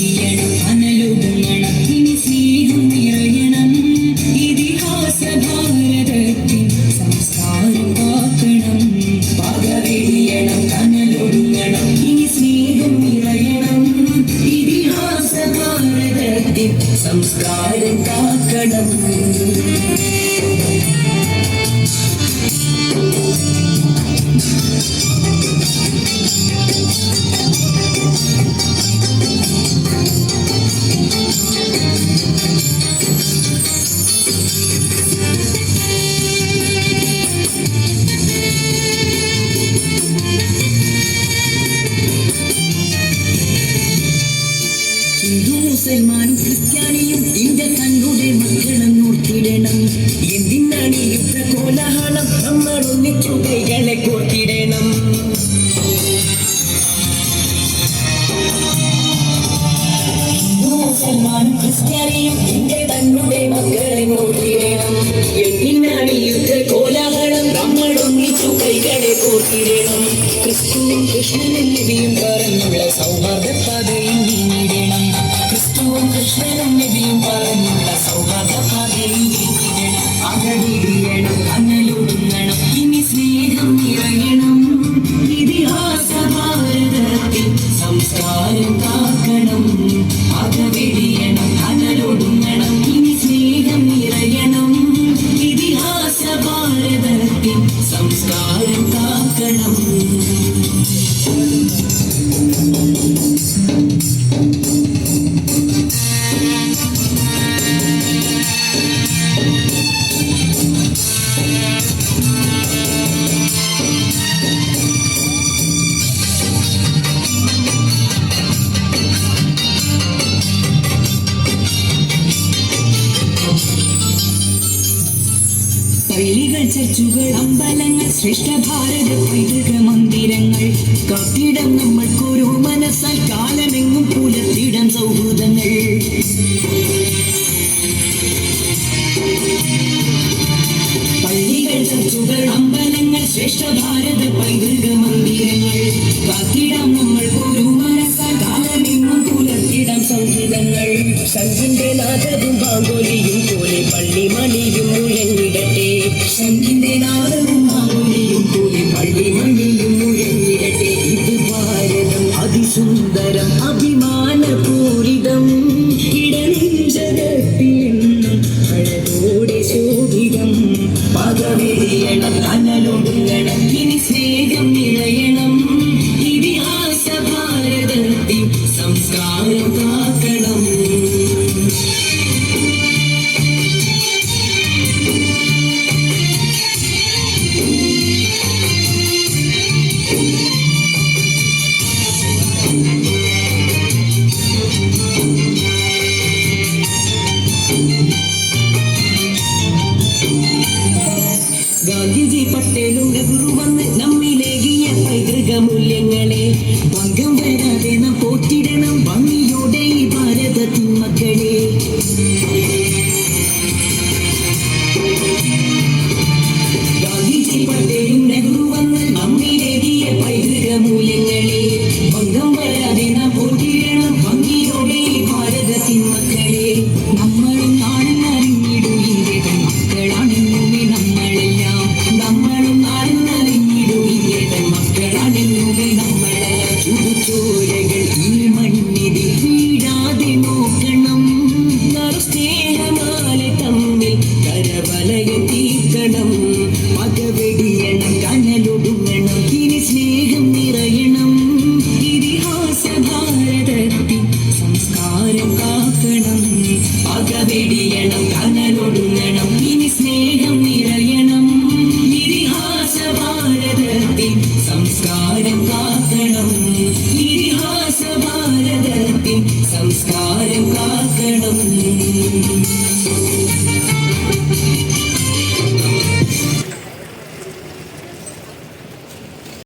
വെടിയണം അനലൊടുങ്ങണം ഇനി സ്നേഹം നിറയണം ഇതിഹാസ ഭാരതത്തിൻ സംസ്കാരം കാക്കണം പകവെടിയണം അനലൊടുങ്ങണം ഇനി സ്നേഹം നിറയണം ഇതിഹാസ ഭാരതത്തിൻ സംസ്കാരം കാക്കണം മുസൽമാനും ക്രിസ്ത്യാനിയും ഇന്ത്യ തങ്ങളുടെ മക്കളെന്നോർത്തിടണം എന്തിനാണ് യുദ്ധ കോലാഹലം നമ്മൾ ഒന്നിച്ചു കൈകളെ കോർത്തിടണം മുസൽമാനും ക്രിസ്ത്യാനിയും ഇന്ത്യ തങ്ങളുടെ മക്കളെന്നോർത്തിടണം എന്തിനാണ് യുദ്ധ കോലാഹലം നമ്മൾ ഒന്നിച്ചു കൈകളെ കോർത്തിടണം ക്രിസ്തുവും കൃഷ്ണനും നബിയും പറഞ്ഞുള്ള സൗഹാർദ്ദ പാതയിൽ നീങ്ങിടണം ക്രിസ്തുവും കൃഷ്ണനും നബിയും പറഞ്ഞുള്ള സൗഹാർദ്ദ പാതയിൽ നീങ്ങിടണം അകടിയണം അനലൊടുങ്ങണം ഇനി സ്നേഹം നിറയണം ഇതിഹാസ ഭാരതത്തിൽ സംസ്കാരം കാക്കണം അകവെടിയണം അനലൊടുങ്ങണം ഇനി സ്നേഹം നിറയണം ഇതിഹാസ ഭാരതത്തിൽ സംസ്കാരം കാക്കണം പള്ളികൾ ചർച്ചുകൾ അമ്പലങ്ങൾ ശ്രേഷ്ഠ ഭാരത പൈതൃക മന്ദിരങ്ങൾ കാത്തിടം നമ്മൾക്കൊരു മനസ്സാൽ കാലമെങ്ങും പുലർത്തിടം സൗഹൃദങ്ങൾ പള്ളികൾ ചർച്ചുകൾ അമ്പലങ്ങൾ ശ്രേഷ്ഠ ഭാരത പൈതൃക മന്ദിരങ്ങൾ കാത്തിടം നമ്മൾക്കൊരു മനസ്സാൽ കാലമെങ്ങും പുലർത്തിടം സൗഹൃദങ്ങൾ ശംഖിന്റെ നാദവും പാങ്കൊലിയും പോലെ പള്ളിമണിയും മുഴങ്ങിടട്ടെ ശംഖിന്റെ നാദവും പാങ്കൊലിയും പോലെ പള്ളിമണിയും മുഴങ്ങിടട്ടെ ഇത് ഭാരതം അതിസുന്ദരം അഭിമാനപൂരിതം ഇടനെഞ്ചകത്തിലെന്നും അഴകോടെ ശോഭിതം പകവെടിയണം അനലൊടുങ്ങണം ഇനി സ്നേഹം നിറയണം ഇതിഹാസ ഭാരതത്തിൽ സംസ്കാരം കാക്കണം ഗാന്ധിജി പട്ടേലും നെഹ്റു വന്ന് നമ്മിലേകിയ പൈതൃക മൂല്യങ്ങളെ ഭംഗം വരാതെ നാം പോറ്റിടണം ഭംഗിയോടെ ഈ ഭാരതത്തിൻ മക്കളെ ഗാന്ധിജി പട്ടേലും നെഹ്റു വന്ന് നമ്മിലേകിയ പൈതൃക മൂല്യങ്ങളെ ഭംഗം വരാതെ നാം പോറ്റിടണം ഭംഗിയോടെ ഈ ഭാരതത്തിൻ മക്കളെ നമ്മളും നാടും അറിഞ്ഞിടും ഇന്ത്യയുടെ മക്കളാണെന്നുമേ നമ്മളെല്ലാം നമ്മളും അറിഞ്ഞറിഞ്ഞിടും ഇന്ത്യയുടെ മക്കളാണെന്നുമേ നമ്മളെല്ലാം ചുടുചോരകൾ ഈ മണ്ണിതിൽ വീഴാതെ നോക്കണം സ്നേഹമാല തമ്മിൽ കരവലയം തീർക്കണം പകവെടിയണം കനലൊടുങ്ങണം ഇനി സ്നേഹം നിറയണം ഇതിഹാസ ഭാരതത്തിൽ സംസ്കാരം കാക്കണം പകവെടിയണം കനലൊടുങ്ങണം ഇനി സ്നേഹം നിറയണം ഇതിഹാസ ഭാരതത്തിൽ സംസ്കാരം കാക്കണം ഇതിഹാസ ഭാരതത്തിൽ സംസ്കാരം കാക്കണം